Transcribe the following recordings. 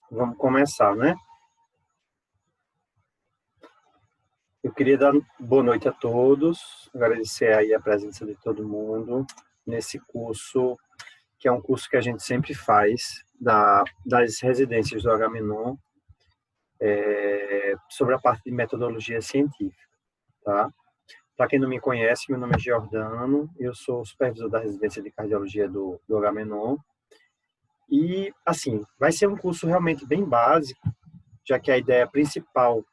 Vamos começar, né? Eu queria dar boa noite a todos, agradecer aí a presença de todo mundo nesse curso, que é um curso que a gente sempre faz, das residências do Agamenon, sobre a parte de metodologia científica, tá? Para quem não me conhece, meu nome é Giordano, eu sou supervisor da residência de cardiologia do Agamenon, e, assim, vai ser um curso realmente bem básico, já que a ideia principal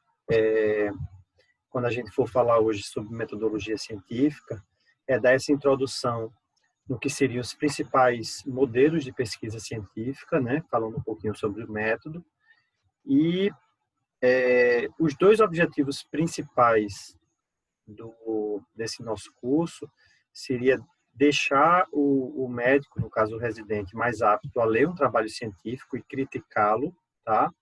quando a gente for falar hoje sobre metodologia científica, é dar essa introdução no que seriam os principais modelos de pesquisa científica, né, falando um pouquinho sobre o método, e os dois objetivos principais desse nosso curso seria deixar o médico, no caso o residente, mais apto a ler um trabalho científico e criticá-lo, tá?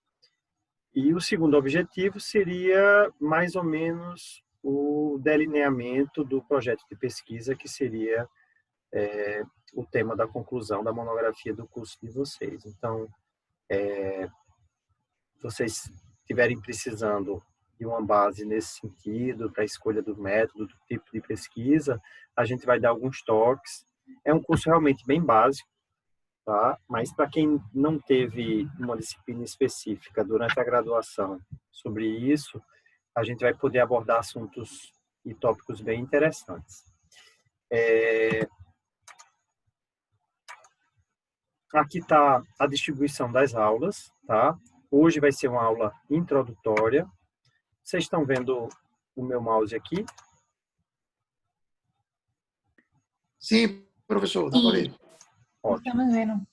E o segundo objetivo seria mais ou menos o delineamento do projeto de pesquisa, que seria o tema da conclusão da monografia do curso de vocês. Então, se vocês estiverem precisando de uma base nesse sentido, para a escolha do método, do tipo de pesquisa, a gente vai dar alguns toques. É um curso realmente bem básico, tá? Mas para quem não teve uma disciplina específica durante a graduação sobre isso, a gente vai poder abordar assuntos e tópicos bem interessantes. Aqui está a distribuição das aulas, tá? Hoje vai ser uma aula introdutória. Vocês estão vendo o meu mouse aqui? Sim, professor, dá para ver. Ótimo. Estamos vendo.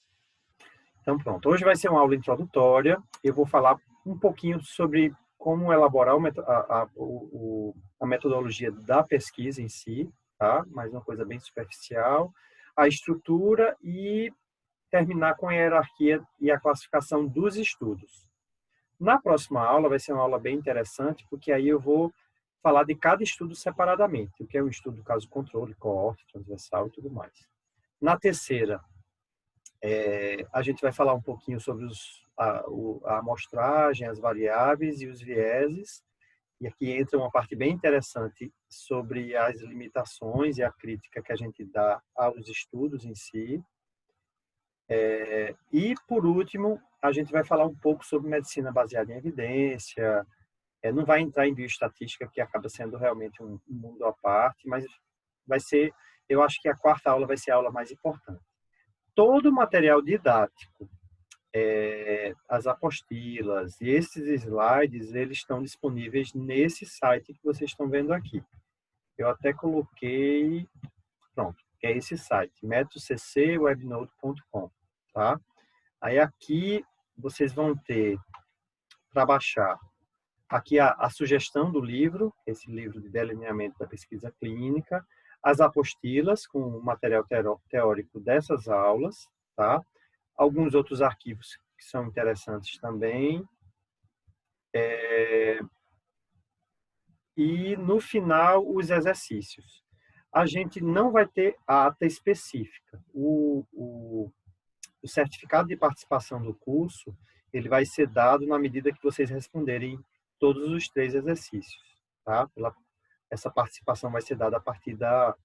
Então, pronto. Hoje vai ser uma aula introdutória. Eu vou falar um pouquinho sobre como elaborar a metodologia da pesquisa em si, tá? Mais uma coisa bem superficial. A estrutura e terminar com a hierarquia e a classificação dos estudos. Na próxima aula vai ser uma aula bem interessante, porque aí eu vou falar de cada estudo separadamente, o que é um estudo caso controle, coorte, transversal e tudo mais. Na terceira, a gente vai falar um pouquinho sobre a amostragem, as variáveis e os vieses, e aqui entra uma parte bem interessante sobre as limitações e a crítica que a gente dá aos estudos em si. E, por último, a gente vai falar um pouco sobre medicina baseada em evidência. Não vai entrar em bioestatística, que acaba sendo realmente um mundo à parte, mas vai ser, eu acho que a quarta aula vai ser a aula mais importante. Todo o material didático, as apostilas e esses slides, eles estão disponíveis nesse site que vocês estão vendo aqui. Eu até coloquei, pronto, que é esse site, metodoccwebnode.com, tá? Aí aqui vocês vão ter para baixar aqui a sugestão do livro, esse livro de delineamento da pesquisa clínica, as apostilas com o material teórico dessas aulas, tá? Alguns outros arquivos que são interessantes também. E, no final, os exercícios. A gente não vai ter a ata específica. O certificado de participação do curso, ele vai ser dado na medida que vocês responderem todos os 3 exercícios, tá? Essa participação vai ser dada a partir da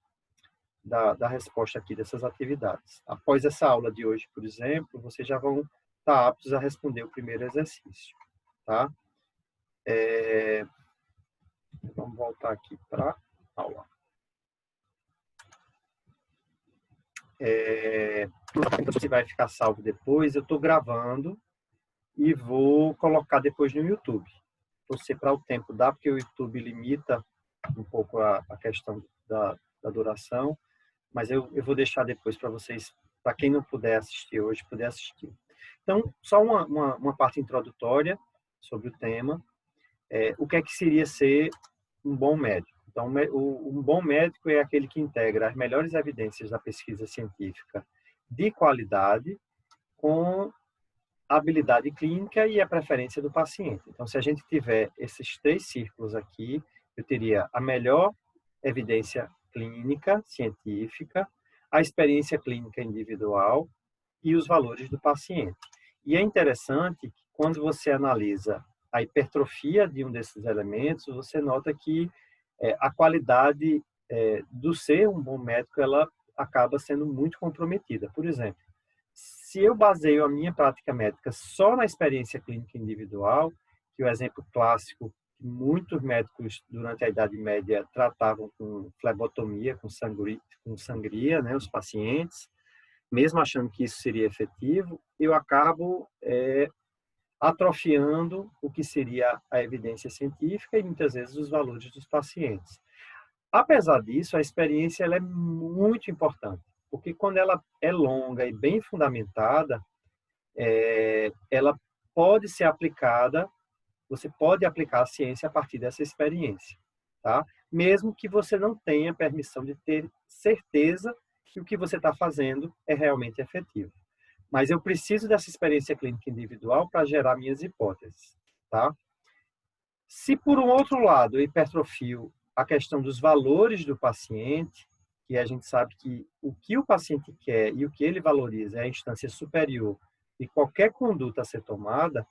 resposta aqui dessas atividades. Após essa aula de hoje, por exemplo, vocês já vão estar aptos a responder o primeiro exercício, tá? Vamos voltar aqui para a aula. Você vai ficar salvo depois. Eu estou gravando e vou colocar depois no YouTube. Torcer para o tempo dar, porque o YouTube limita um pouco a questão da duração, mas eu vou deixar depois para vocês, para quem não puder assistir hoje, poder assistir. Então, só uma parte introdutória sobre o tema. O que é que seria ser um bom médico? Então, um bom médico é aquele que integra as melhores evidências da pesquisa científica de qualidade com a habilidade clínica e a preferência do paciente. Então, se a gente tiver esses 3 círculos aqui, eu teria a melhor evidência clínica, científica, a experiência clínica individual e os valores do paciente. E é interessante que quando você analisa a hipertrofia de um desses elementos, você nota que a qualidade do ser um bom médico, ela acaba sendo muito comprometida. Por exemplo, se eu baseio a minha prática médica só na experiência clínica individual, que é o exemplo clássico que muitos médicos durante a Idade Média tratavam com flebotomia, com sangria, né, os pacientes, mesmo achando que isso seria efetivo, eu acabo atrofiando o que seria a evidência científica e muitas vezes os valores dos pacientes. Apesar disso, a experiência ela é muito importante, porque quando ela é longa e bem fundamentada, ela pode ser aplicada, você pode aplicar a ciência a partir dessa experiência, tá? Mesmo que você não tenha permissão de ter certeza que o que você está fazendo é realmente efetivo. Mas eu preciso dessa experiência clínica individual para gerar minhas hipóteses, tá? Se, por um outro lado, eu hipertrofio a questão dos valores do paciente, que a gente sabe que o que o paciente quer e o que ele valoriza é a instância superior de qualquer conduta a ser tomada,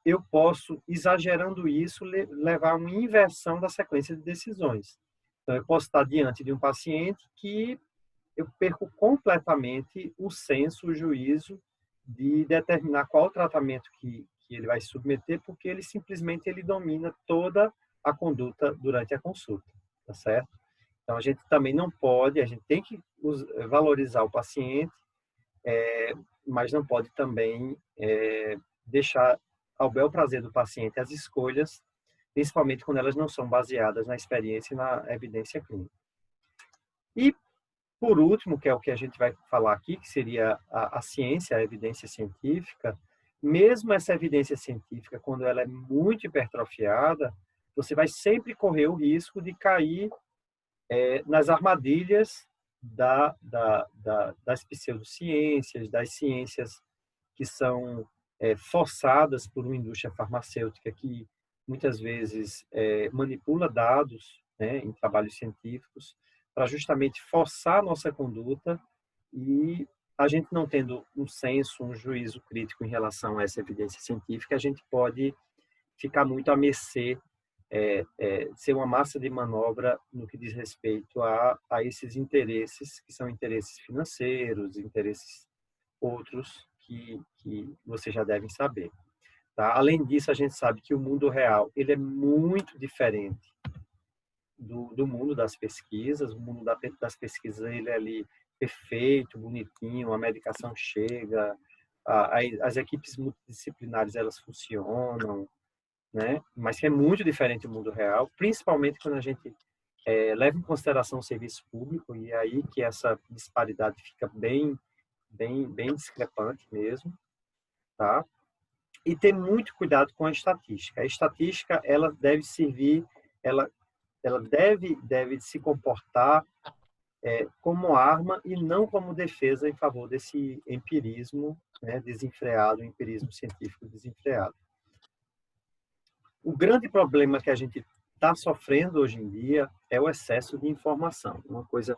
eu posso, exagerando isso, levar a uma inversão da sequência de decisões. Então, eu posso estar diante de um paciente que eu perco completamente o senso, o juízo de determinar qual tratamento que ele vai se submeter, porque ele domina toda a conduta durante a consulta, tá certo? Então, a gente também não pode, a gente tem que valorizar o paciente, mas não pode também deixar ao bel prazer do paciente as escolhas, principalmente quando elas não são baseadas na experiência e na evidência clínica. E, por último, que é o que a gente vai falar aqui, que seria a ciência, a evidência científica, mesmo essa evidência científica, quando ela é muito hipertrofiada, você vai sempre correr o risco de cair nas armadilhas das pseudociências, das ciências que são forçadas por uma indústria farmacêutica que muitas vezes manipula dados, né, em trabalhos científicos para justamente forçar a nossa conduta, e a gente não tendo um senso, um juízo crítico em relação a essa evidência científica, a gente pode ficar muito à mercê, ser uma massa de manobra no que diz respeito a esses interesses, que são interesses financeiros, interesses outros que vocês já devem saber. Tá? Além disso, a gente sabe que o mundo real ele é muito diferente do mundo das pesquisas. O mundo das pesquisas ele é ali perfeito, bonitinho, a medicação chega, as equipes multidisciplinares elas funcionam, né? Mas que é muito diferente do mundo real, principalmente quando a gente leva em consideração o serviço público, e é aí que essa disparidade fica bem discrepante mesmo, tá? E ter muito cuidado com a estatística. A estatística, ela deve servir, ela deve se comportar como arma e não como defesa em favor desse empirismo, né, desenfreado, empirismo científico desenfreado. O grande problema que a gente está sofrendo hoje em dia é o excesso de informação, uma coisa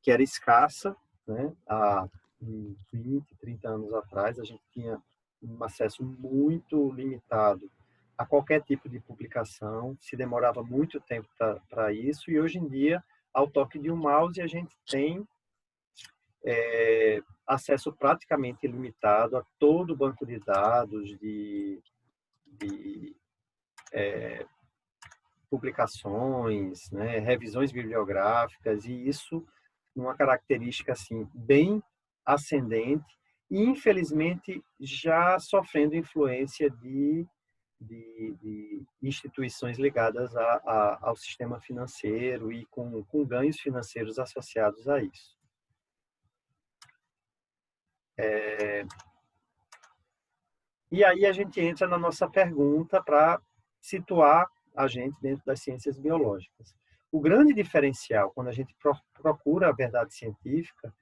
que era escassa, né, há 20, 30 anos atrás, a gente tinha um acesso muito limitado a qualquer tipo de publicação, se demorava muito tempo para isso, e hoje em dia, ao toque de um mouse, a gente tem acesso praticamente ilimitado a todo o banco de dados, de publicações, né, revisões bibliográficas, e isso uma característica assim bem ascendente e infelizmente já sofrendo influência de instituições ligadas ao sistema financeiro e com ganhos financeiros associados a isso. E aí a gente entra na nossa pergunta para situar a gente dentro das ciências biológicas. O grande diferencial, quando a gente procura a verdade científica,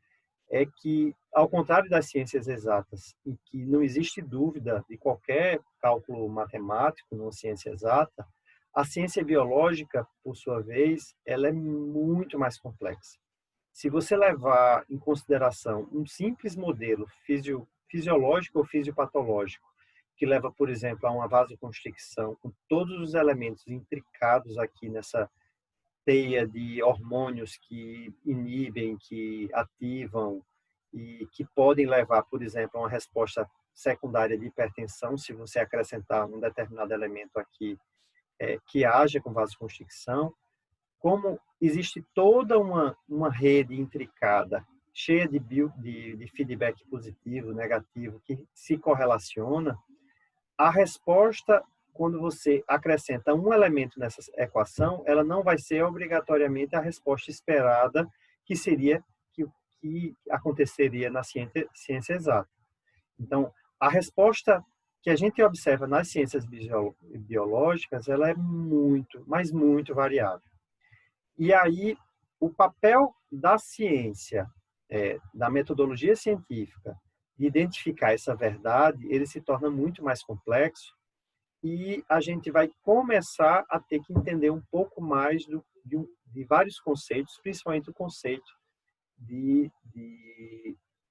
é que, ao contrário das ciências exatas, em que não existe dúvida de qualquer cálculo matemático numa ciência exata, a ciência biológica, por sua vez, ela é muito mais complexa. se você levar em consideração um simples modelo fisiológico ou fisiopatológico, que leva, por exemplo, a uma vasoconstricção, com todos os elementos intricados aqui nessa teia de hormônios que inibem, que ativam e que podem levar, por exemplo, a uma resposta secundária de hipertensão, se você acrescentar um determinado elemento aqui que haja com vasoconstricção, como existe toda uma rede intricada, cheia de feedback positivo, negativo, que se correlaciona, a resposta, quando você acrescenta um elemento nessa equação, ela não vai ser obrigatoriamente a resposta esperada, que seria que aconteceria na ciência exata. Então, a resposta que a gente observa nas ciências biológicas, ela é muito, mas muito variável. E aí, o papel da ciência, da metodologia científica, de identificar essa verdade, ele se torna muito mais complexo e a gente vai começar a ter que entender um pouco mais de vários conceitos, principalmente o conceito de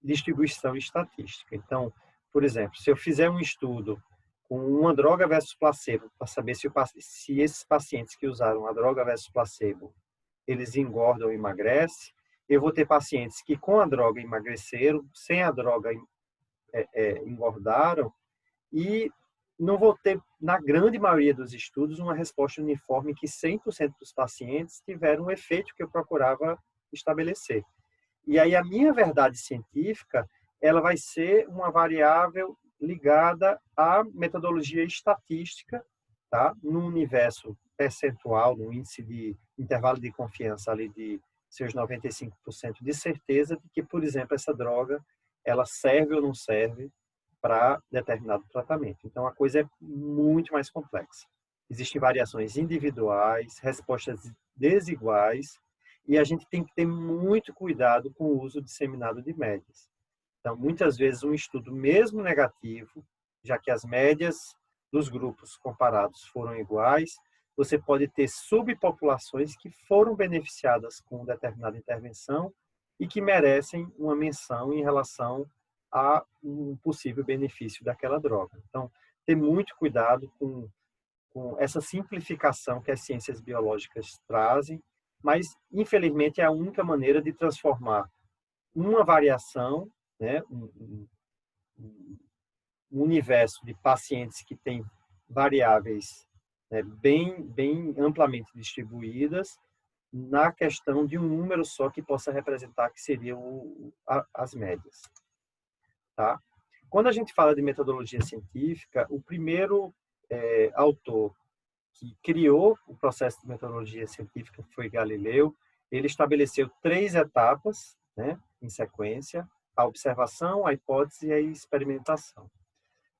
distribuição estatística. Então, por exemplo, se eu fizer um estudo com uma droga versus placebo, para saber se esses pacientes que usaram a droga versus placebo, eles engordam ou emagrecem, eu vou ter pacientes que com a droga emagreceram, sem a droga engordaram, e não vou ter, na grande maioria dos estudos, uma resposta uniforme que 100% dos pacientes tiveram o efeito que eu procurava estabelecer. E aí a minha verdade científica, ela vai ser uma variável ligada à metodologia estatística, tá? No universo percentual, no índice de intervalo de confiança ali de seus 95% de certeza de que, por exemplo, essa droga, ela serve ou não serve para determinado tratamento. Então, a coisa é muito mais complexa. Existem variações individuais, respostas desiguais, e a gente tem que ter muito cuidado com o uso disseminado de médias. Então, muitas vezes, um estudo mesmo negativo, já que as médias dos grupos comparados foram iguais, você pode ter subpopulações que foram beneficiadas com determinada intervenção e que merecem uma menção em relação a um possível benefício daquela droga. Então, ter muito cuidado com essa simplificação que as ciências biológicas trazem, mas, infelizmente, é a única maneira de transformar uma variação, né, um universo de pacientes que têm variáveis, né, bem amplamente distribuídas, na questão de um número só que possa representar, que seria as médias. Tá? Quando a gente fala de metodologia científica, o primeiro autor que criou o processo de metodologia científica foi Galileu. Ele estabeleceu 3 etapas, né, em sequência: a observação, a hipótese e a experimentação.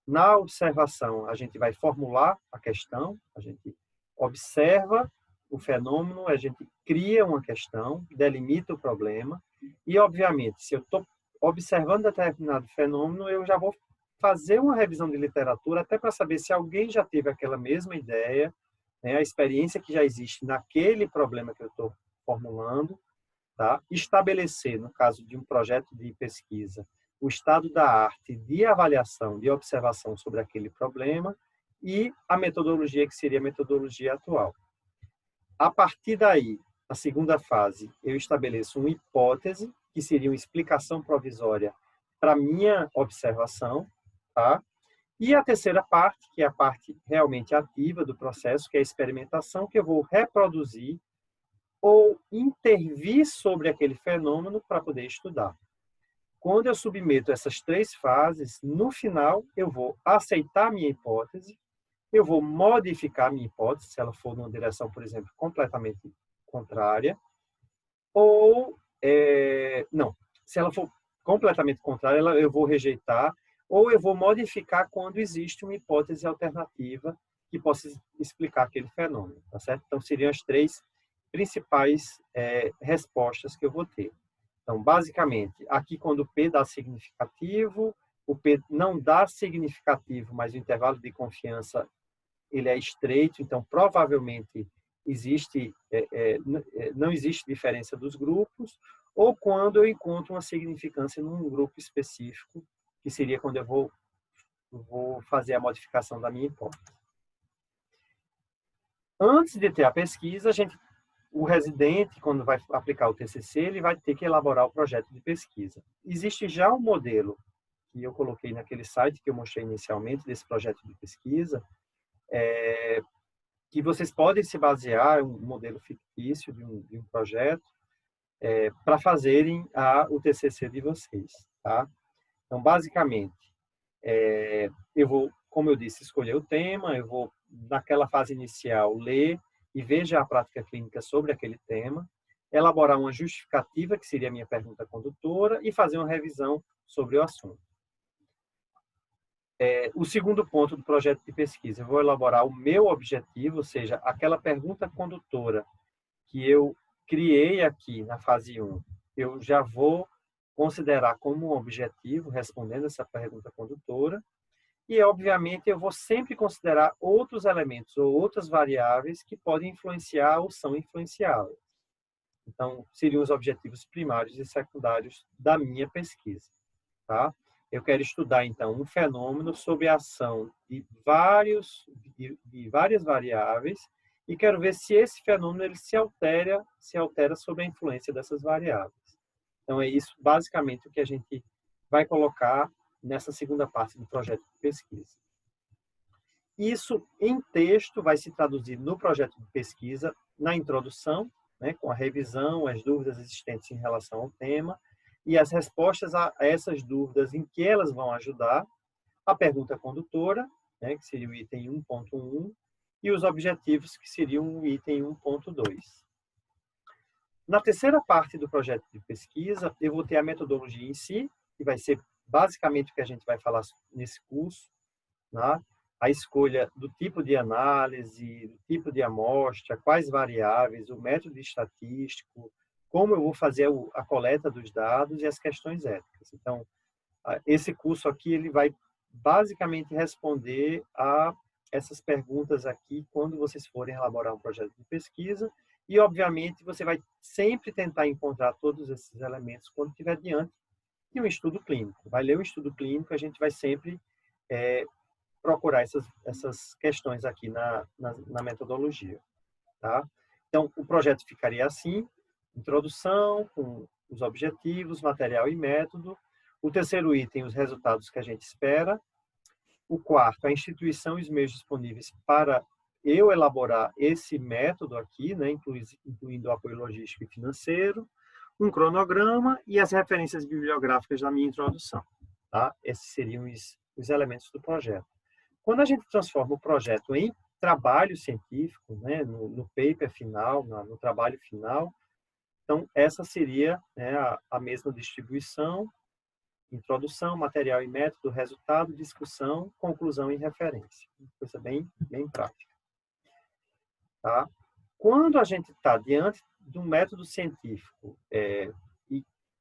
Na observação, a gente vai formular a questão, a gente observa o fenômeno, a gente cria uma questão, delimita o problema e, obviamente, se eu estou observando determinado fenômeno, eu já vou fazer uma revisão de literatura até para saber se alguém já teve aquela mesma ideia, né, a experiência que já existe naquele problema que eu estou formulando, tá? Estabelecer, no caso de um projeto de pesquisa, o estado da arte de avaliação, de observação sobre aquele problema e a metodologia que seria a metodologia atual. A partir daí, a segunda fase, eu estabeleço uma hipótese, que seria uma explicação provisória para minha observação, tá? E a terceira parte, que é a parte realmente ativa do processo, que é a experimentação, que eu vou reproduzir ou intervir sobre aquele fenômeno para poder estudar. Quando eu submeto essas 3 fases, no final eu vou aceitar a minha hipótese, eu vou modificar a minha hipótese, se ela for numa direção, por exemplo, completamente contrária, ou, não, se ela for completamente contrária, eu vou rejeitar, ou eu vou modificar quando existe uma hipótese alternativa que possa explicar aquele fenômeno, tá certo? Então, seriam as 3 principais respostas que eu vou ter. Então, basicamente, aqui quando o P dá significativo, o P não dá significativo, mas o intervalo de confiança ele é estreito, então provavelmente não existe diferença dos grupos, ou quando eu encontro uma significância num grupo específico, que seria quando eu vou fazer a modificação da minha hipótese. Antes de ter a pesquisa, o residente, quando vai aplicar o TCC, ele vai ter que elaborar o projeto de pesquisa. Existe já um modelo que eu coloquei naquele site que eu mostrei inicialmente, desse projeto de pesquisa, que vocês podem se basear, um modelo fictício de um projeto, para fazerem o TCC de vocês. Tá? Então, basicamente, eu vou, como eu disse, escolher o tema, eu vou, naquela fase inicial, ler e veja a prática clínica sobre aquele tema, elaborar uma justificativa, que seria a minha pergunta condutora, e fazer uma revisão sobre o assunto. O segundo ponto do projeto de pesquisa, eu vou elaborar o meu objetivo, ou seja, aquela pergunta condutora que eu criei aqui na fase 1, eu já vou considerar como um objetivo, respondendo essa pergunta condutora, e, obviamente, eu vou sempre considerar outros elementos ou outras variáveis que podem influenciar ou são influenciáveis. Então, seriam os objetivos primários e secundários da minha pesquisa. Tá? Eu quero estudar, então, um fenômeno sob a ação de várias variáveis e quero ver se esse fenômeno ele se altera sob a influência dessas variáveis. Então, é isso, basicamente, o que a gente vai colocar nessa segunda parte do projeto de pesquisa. Isso, em texto, vai se traduzir no projeto de pesquisa, na introdução, né, com a revisão, as dúvidas existentes em relação ao tema, e as respostas a essas dúvidas em que elas vão ajudar, a pergunta condutora, né, que seria o item 1.1, e os objetivos, que seriam o item 1.2. Na terceira parte do projeto de pesquisa, eu vou ter a metodologia em si, que vai ser basicamente o que a gente vai falar nesse curso, né? A escolha do tipo de análise, do tipo de amostra, quais variáveis, o método estatístico, como eu vou fazer a coleta dos dados e as questões éticas. Então, esse curso aqui ele vai basicamente responder a essas perguntas aqui quando vocês forem elaborar um projeto de pesquisa e, obviamente, você vai sempre tentar encontrar todos esses elementos quando estiver diante de um estudo clínico. Vai ler o estudo clínico, a gente vai sempre procurar essas questões aqui na metodologia. Tá? Então, o projeto ficaria assim, introdução, com os objetivos, material e método. O terceiro item, os resultados que a gente espera. O quarto, a instituição e os meios disponíveis para eu elaborar esse método aqui, né, incluindo o apoio logístico e financeiro, um cronograma e as referências bibliográficas da minha introdução. Tá? Esses seriam os elementos do projeto. Quando a gente transforma o projeto em trabalho científico, né, no paper final, no trabalho final, então essa seria, né, a mesma distribuição: introdução, material e método, resultado, discussão, conclusão e referência. Coisa bem prática. Tá? Quando a gente está diante de um método científico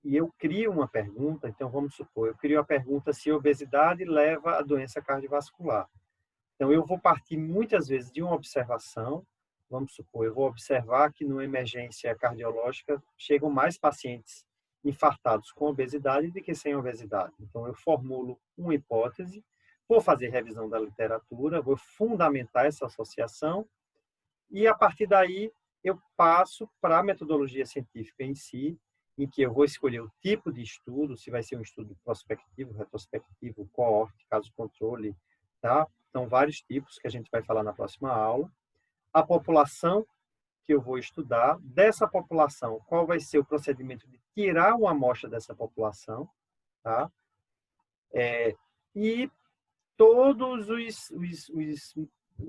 e eu crio uma pergunta, então vamos supor, eu crio a pergunta se obesidade leva à doença cardiovascular. Então, eu vou partir muitas vezes de uma observação, vamos supor, eu vou observar que numa emergência cardiológica chegam mais pacientes infartados com obesidade do que sem obesidade. Então, eu formulo uma hipótese, vou fazer revisão da literatura, vou fundamentar essa associação e, a partir daí, eu passo para a metodologia científica em si, em que eu vou escolher o tipo de estudo, se vai ser um estudo prospectivo, retrospectivo, coorte, caso controle, tá? Então, vários tipos que a gente vai falar na próxima aula. A população que eu vou estudar, dessa população, qual vai ser o procedimento de tirar uma amostra dessa população, tá? E todos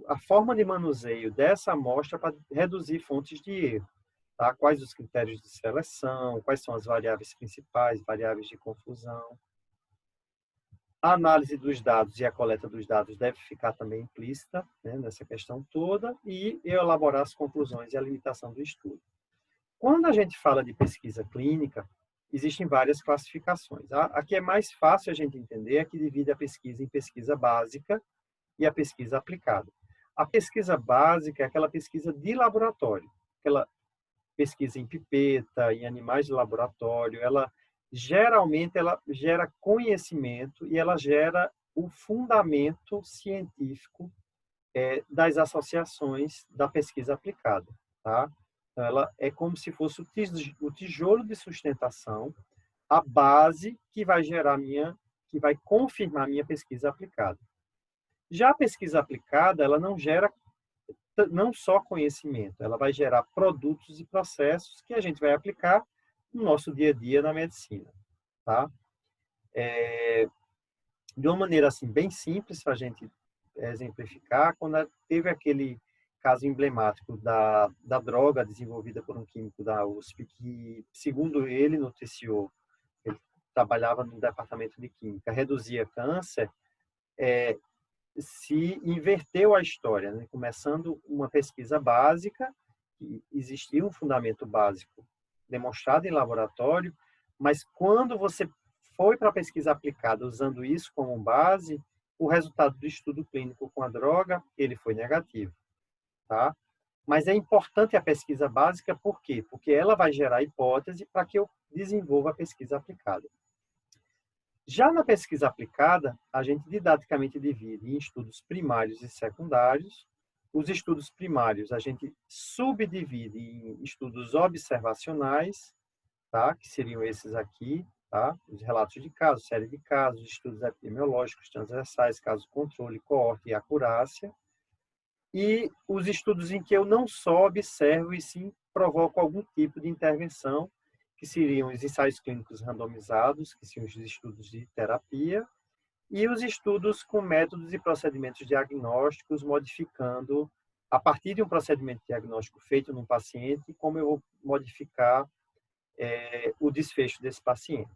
a forma de manuseio dessa amostra para reduzir fontes de erro, tá? Quais os critérios de seleção, quais são as variáveis principais, variáveis de confusão. A análise dos dados e a coleta dos dados deve ficar também implícita, né, nessa questão toda, e eu elaborar as conclusões e a limitação do estudo. Quando a gente fala de pesquisa clínica, existem várias classificações. A que é mais fácil a gente entender é que divide a pesquisa em pesquisa básica e a pesquisa aplicada. A pesquisa básica é aquela pesquisa de laboratório, aquela pesquisa em pipeta, em animais de laboratório, ela geralmente ela gera conhecimento e ela gera o fundamento científico das associações da pesquisa aplicada, tá? Então, ela é como se fosse o tijolo de sustentação, a base que vai que vai confirmar a minha pesquisa aplicada. Já a pesquisa aplicada, ela não gera não só conhecimento, ela vai gerar produtos e processos que a gente vai aplicar no nosso dia a dia na medicina, tá? De uma maneira assim bem simples para a gente exemplificar, quando teve aquele caso emblemático da droga desenvolvida por um químico da USP que, segundo ele noticiou, ele trabalhava no departamento de química, reduzia câncer, se inverteu a história, né? Começando uma pesquisa básica, que existia um fundamento básico demonstrado em laboratório, mas quando você foi para a pesquisa aplicada usando isso como base, o resultado do estudo clínico com a droga, ele foi negativo, tá? Mas é importante a pesquisa básica, por quê? Porque ela vai gerar hipótese para que eu desenvolva a pesquisa aplicada. Já na pesquisa aplicada, a gente didaticamente divide em estudos primários e secundários. Os estudos primários a gente subdivide em estudos observacionais, tá? Que seriam esses aqui, tá? Os relatos de casos, série de casos, estudos epidemiológicos transversais, caso controle, coorte e acurácia. E os estudos em que eu não só observo e sim provoco algum tipo de intervenção, que seriam os ensaios clínicos randomizados, que são os estudos de terapia, e os estudos com métodos e procedimentos diagnósticos, modificando, a partir de um procedimento diagnóstico feito num paciente, como eu vou modificar o desfecho desse paciente.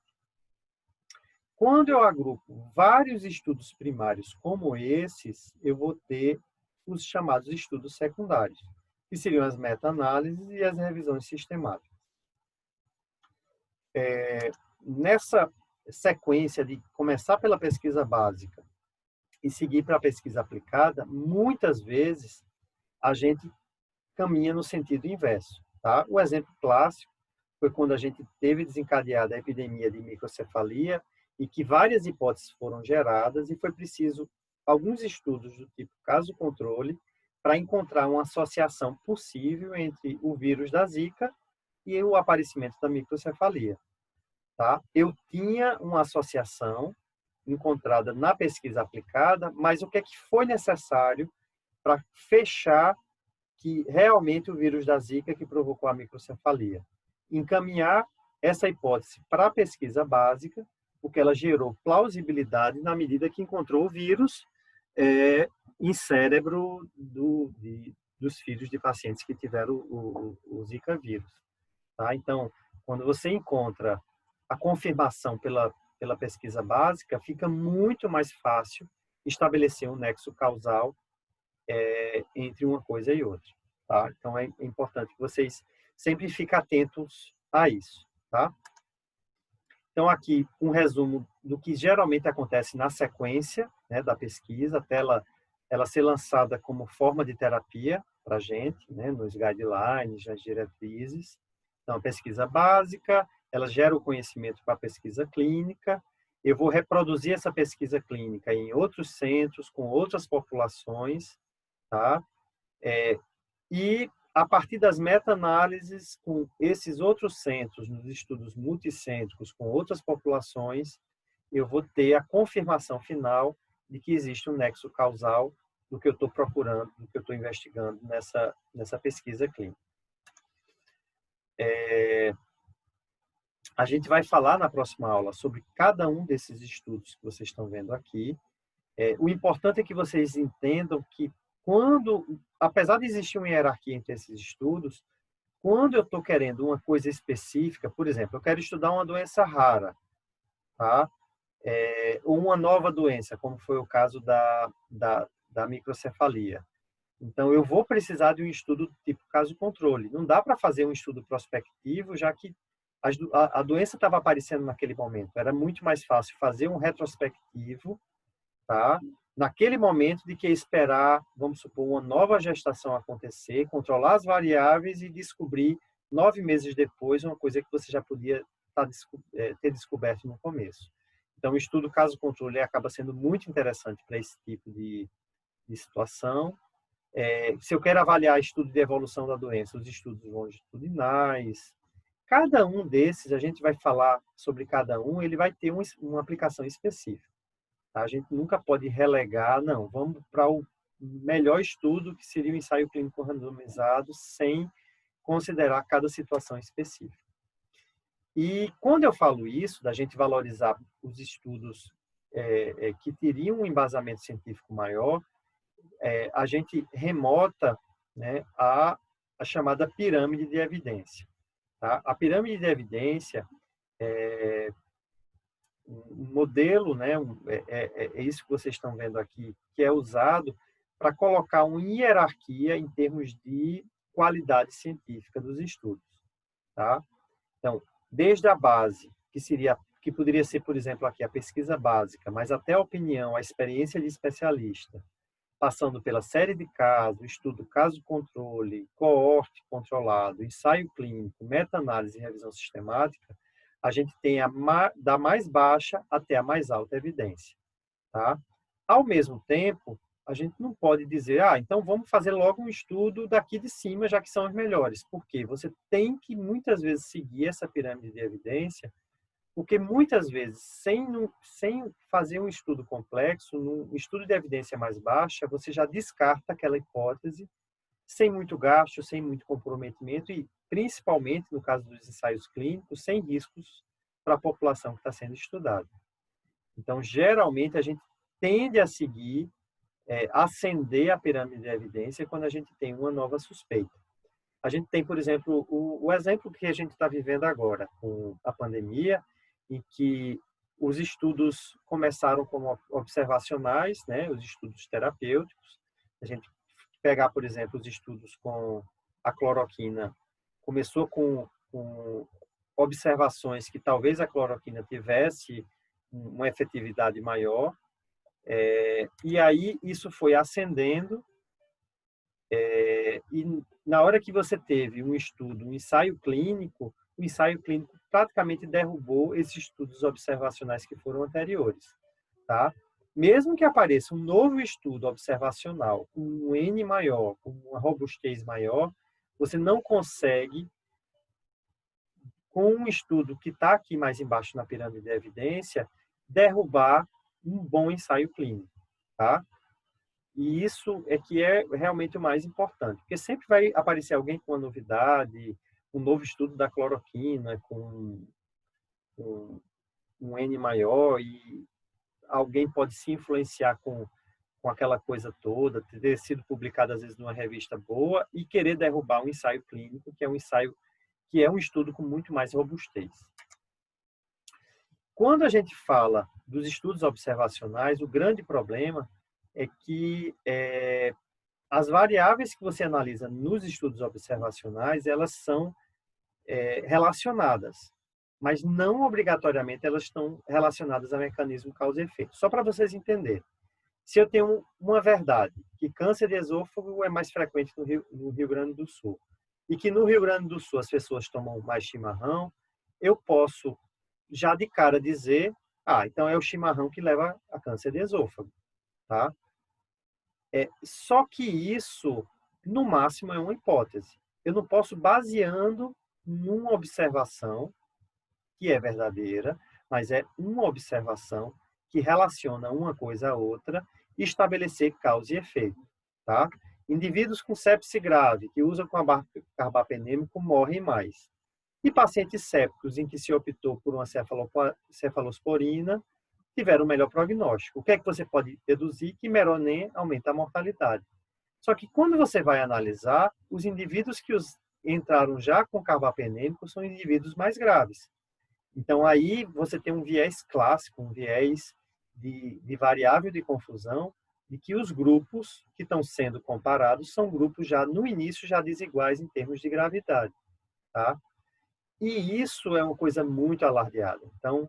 Quando eu agrupo vários estudos primários como esses, eu vou ter os chamados estudos secundários, que seriam as meta-análises e as revisões sistemáticas. Nessa sequência de começar pela pesquisa básica e seguir para a pesquisa aplicada, muitas vezes a gente caminha no sentido inverso, tá? O exemplo clássico foi quando a gente teve desencadeada a epidemia de microcefalia e que várias hipóteses foram geradas e foi preciso alguns estudos do tipo caso-controle para encontrar uma associação possível entre o vírus da Zika e o aparecimento da microcefalia. Tá? Eu tinha uma associação encontrada na pesquisa aplicada, mas o que é que foi necessário para fechar que realmente o vírus da Zika que provocou a microcefalia? Encaminhar essa hipótese para a pesquisa básica, porque ela gerou plausibilidade na medida que encontrou o vírus em cérebro dos filhos de pacientes que tiveram o Zika vírus. Tá? Então, quando você encontra a confirmação pela pesquisa básica, fica muito mais fácil estabelecer um nexo causal entre uma coisa e outra. Tá? Então, é importante que vocês sempre fiquem atentos a isso. Tá? Então, aqui, um resumo do que geralmente acontece na sequência, né, da pesquisa, até ela ser lançada como forma de terapia para a gente, né, nos guidelines, nas diretrizes. Então, a pesquisa básica, ela gera o conhecimento para a pesquisa clínica. Eu vou reproduzir essa pesquisa clínica em outros centros, com outras populações, tá? E a partir das meta-análises com esses outros centros, nos estudos multicêntricos com outras populações, eu vou ter a confirmação final de que existe um nexo causal do que eu estou procurando, do que eu estou investigando nessa pesquisa clínica. A gente vai falar na próxima aula sobre cada um desses estudos que vocês estão vendo aqui. O importante é que vocês entendam que apesar de existir uma hierarquia entre esses estudos, quando eu estou querendo uma coisa específica, por exemplo, eu quero estudar uma doença rara, tá? Ou uma nova doença, como foi o caso da microcefalia. Então, eu vou precisar de um estudo do tipo caso-controle. Não dá para fazer um estudo prospectivo, já que a doença estava aparecendo naquele momento. Era muito mais fácil fazer um retrospectivo, tá? Naquele momento, de que esperar, vamos supor, uma nova gestação acontecer, controlar as variáveis e descobrir 9 meses depois, uma coisa que você já podia ter descoberto no começo. Então, o estudo caso-controle acaba sendo muito interessante para esse tipo de situação. Se eu quero avaliar estudo de evolução da doença, os estudos longitudinais, cada um desses, a gente vai falar sobre cada um, ele vai ter uma aplicação específica. Tá? A gente nunca pode relegar, não, vamos para o melhor estudo, que seria o ensaio clínico randomizado, sem considerar cada situação específica. E quando eu falo isso, da gente valorizar os estudos que teriam um embasamento científico maior, a gente remota, né, a chamada pirâmide de evidência. Tá? A pirâmide de evidência é um modelo, né, é isso que vocês estão vendo aqui, que é usado para colocar uma hierarquia em termos de qualidade científica dos estudos. Tá? Então, desde a base, que poderia ser, por exemplo, aqui a pesquisa básica, mas até a opinião, a experiência de especialista, passando pela série de casos, estudo caso-controle, coorte controlado, ensaio clínico, meta-análise e revisão sistemática, a gente tem da mais baixa até a mais alta evidência. Tá? Ao mesmo tempo, a gente não pode dizer, então vamos fazer logo um estudo daqui de cima, já que são os melhores. Por quê? Você tem que, muitas vezes, seguir essa pirâmide de evidência, porque muitas vezes, sem fazer um estudo complexo, num estudo de evidência mais baixa, você já descarta aquela hipótese, sem muito gasto, sem muito comprometimento e, principalmente, no caso dos ensaios clínicos, sem riscos para a população que está sendo estudada. Então, geralmente, a gente tende a seguir, ascender a pirâmide de evidência quando a gente tem uma nova suspeita. A gente tem, por exemplo, o exemplo que a gente está vivendo agora, com a pandemia, em que os estudos começaram como observacionais, né, os estudos terapêuticos. A gente pegar, por exemplo, os estudos com a cloroquina, começou com observações que talvez a cloroquina tivesse uma efetividade maior, e aí isso foi ascendendo, e na hora que você teve um estudo, um ensaio clínico, o ensaio clínico praticamente derrubou esses estudos observacionais que foram anteriores, tá? Mesmo que apareça um novo estudo observacional com um N maior, com uma robustez maior, você não consegue, com um estudo que está aqui mais embaixo na pirâmide de evidência, derrubar um bom ensaio clínico, tá? E isso é que é realmente o mais importante, porque sempre vai aparecer alguém com uma novidade, um novo estudo da cloroquina com um N maior, e alguém pode se influenciar com aquela coisa toda, ter sido publicado às vezes numa revista boa e querer derrubar um ensaio clínico, que é um estudo com muito mais robustez. Quando a gente fala dos estudos observacionais, o grande problema é que as variáveis que você analisa nos estudos observacionais, elas são relacionadas, mas não obrigatoriamente elas estão relacionadas a mecanismo causa e efeito. Só para vocês entenderem. Se eu tenho uma verdade, que câncer de esôfago é mais frequente no Rio Grande do Sul, e que no Rio Grande do Sul as pessoas tomam mais chimarrão, eu posso já de cara dizer, então é o chimarrão que leva a câncer de esôfago, tá? Só que isso, no máximo, é uma hipótese. Eu não posso, baseando numa observação, que é verdadeira, mas é uma observação que relaciona uma coisa a outra, e estabelecer causa e efeito. Tá? Indivíduos com sepse grave, que usam carbapenêmico, morrem mais. E pacientes sépticos, em que se optou por uma cefalosporina, tiveram um melhor prognóstico. O que é que você pode deduzir? Que meronem aumenta a mortalidade. Só que quando você vai analisar, os indivíduos que entraram já com carbapenêmico são indivíduos mais graves. Então, aí você tem um viés clássico, um viés de variável de confusão, de que os grupos que estão sendo comparados são grupos já, no início, já desiguais em termos de gravidade. Tá? E isso é uma coisa muito alardeada. Então,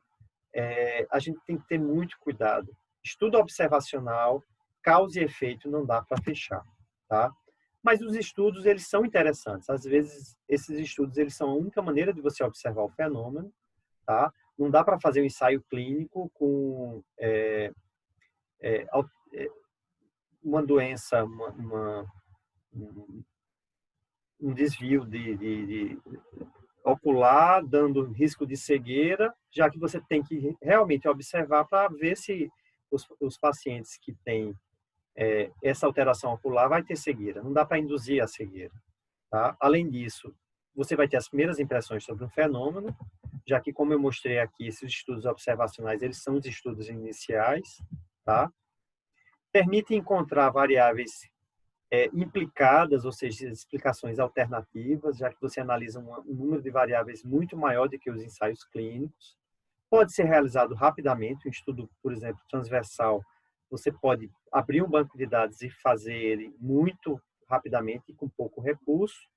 a gente tem que ter muito cuidado. Estudo observacional, causa e efeito não dá para fechar. Tá? Mas os estudos, eles são interessantes. Às vezes, esses estudos, eles são a única maneira de você observar o fenômeno, tá? Não dá para fazer um ensaio clínico com uma doença, um desvio de ocular, dando risco de cegueira, já que você tem que realmente observar para ver se os pacientes que têm essa alteração ocular vai ter cegueira. Não dá para induzir a cegueira. Tá? Além disso, você vai ter as primeiras impressões sobre um fenômeno, já que, como eu mostrei aqui, esses estudos observacionais, eles são os estudos iniciais, tá? Permite encontrar variáveis implicadas, ou seja, explicações alternativas, já que você analisa um número de variáveis muito maior do que os ensaios clínicos. Pode ser realizado rapidamente, um estudo, por exemplo, transversal, você pode abrir um banco de dados e fazer ele muito rapidamente e com pouco recurso.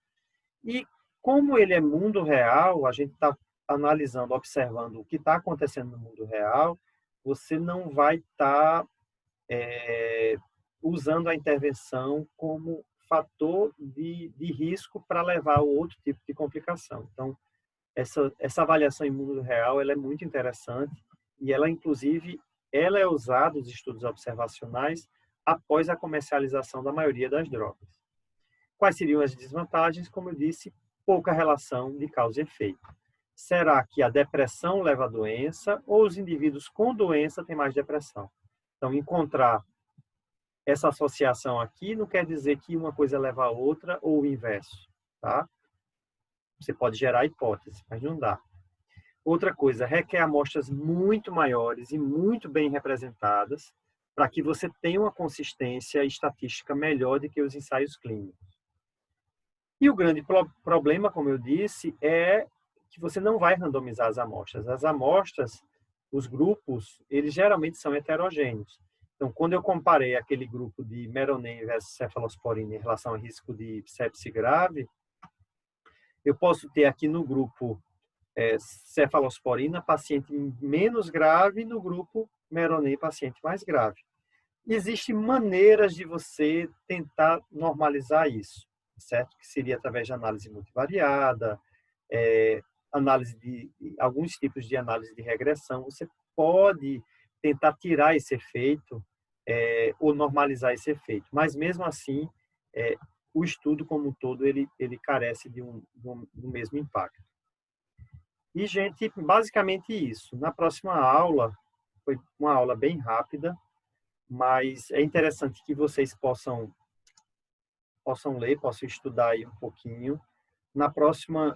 E como ele é mundo real, a gente está analisando, observando o que está acontecendo no mundo real, você não vai estar usando a intervenção como fator de risco para levar a outro tipo de complicação. Então, essa avaliação em mundo real ela é muito interessante e ela, inclusive, ela é usada, os estudos observacionais, após a comercialização da maioria das drogas. Quais seriam as desvantagens? Como eu disse, pouca relação de causa e efeito. Será que a depressão leva à doença ou os indivíduos com doença têm mais depressão? Então, encontrar essa associação aqui não quer dizer que uma coisa leva a outra ou o inverso, tá? Você pode gerar hipótese, mas não dá. Outra coisa, requer amostras muito maiores e muito bem representadas para que você tenha uma consistência estatística melhor do que os ensaios clínicos. E o grande problema, como eu disse, é que você não vai randomizar as amostras. As amostras, os grupos, eles geralmente são heterogêneos. Então, quando eu comparei aquele grupo de Meronem versus cefalosporina em relação ao risco de sepse grave, eu posso ter aqui no grupo cefalosporina paciente menos grave, no grupo Meronem paciente mais grave. Existem maneiras de você tentar normalizar isso, certo? Que seria através de análise multivariada, análise de alguns tipos de análise de regressão. Você pode tentar tirar esse efeito ou normalizar esse efeito, mas mesmo assim o estudo como um todo ele carece do mesmo impacto. E, gente, basicamente isso. Na próxima aula, foi uma aula bem rápida, mas é interessante que vocês possam ler, possam estudar aí um pouquinho. Na próxima